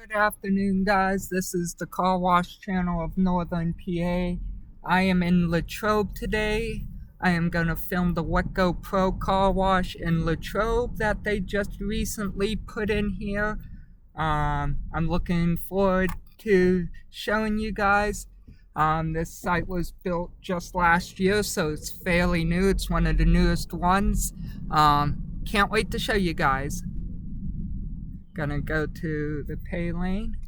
Good afternoon, guys. This is the car wash channel of Northern PA. I am in Latrobe today. I am going to film the Go Pro car wash in Latrobe that they just recently put in here. I'm looking forward to showing you guys. This site was built just last year, so it's fairly new. It's one of the newest ones. Can't wait to show you guys. Gonna go to the pay lane.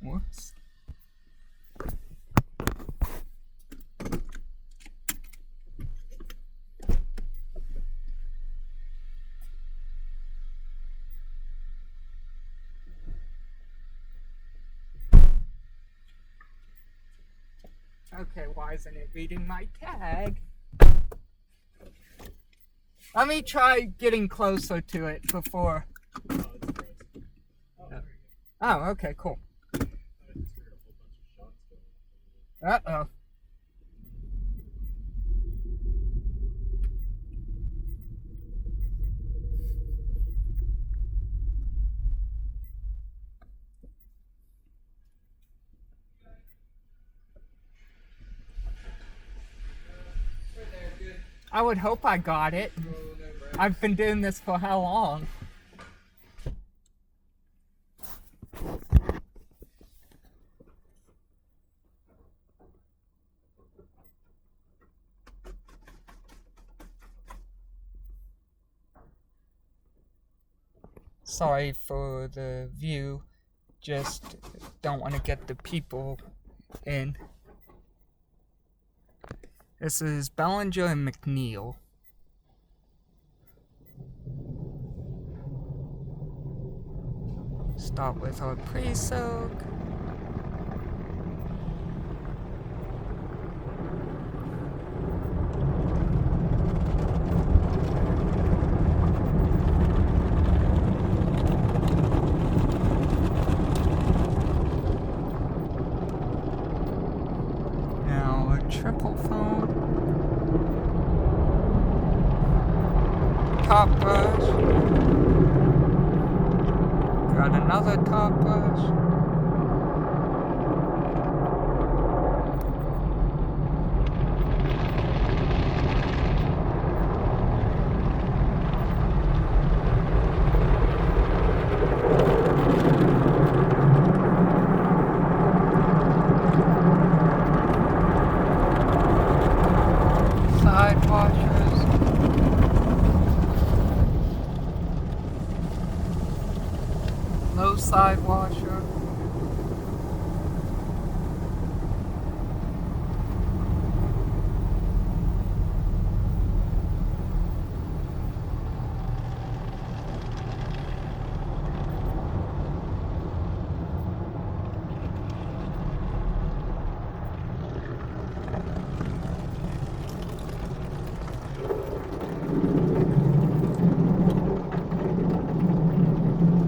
Whoops. Okay, why isn't it reading my tag? Let me try getting closer to it before. Oh, okay, cool. Uh-oh. I would hope I got it. I've been doing this for how long? Sorry for the view, just don't want to get the people in. This is Bellinger and McNeil. Start with our pre-soak. Now a triple foam. Top brush. Got another top brush. Side washers. Low side washer.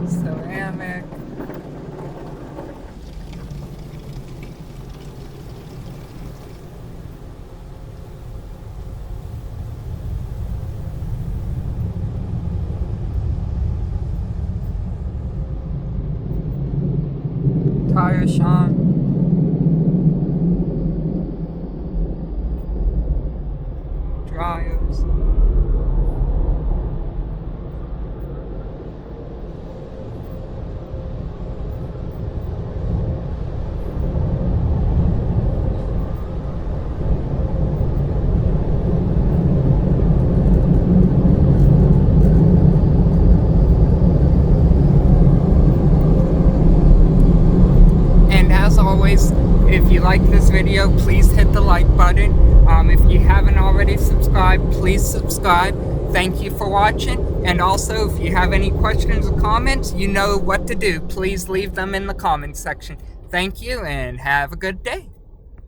Ceramic. Tire shine. Dryers. Always, if you like this video, please hit the like button. If you haven't already subscribed, please subscribe. Thank you for watching. And also, if you have any questions or comments, you know what to do. Please leave them in the comments section. Thank you and have a good day.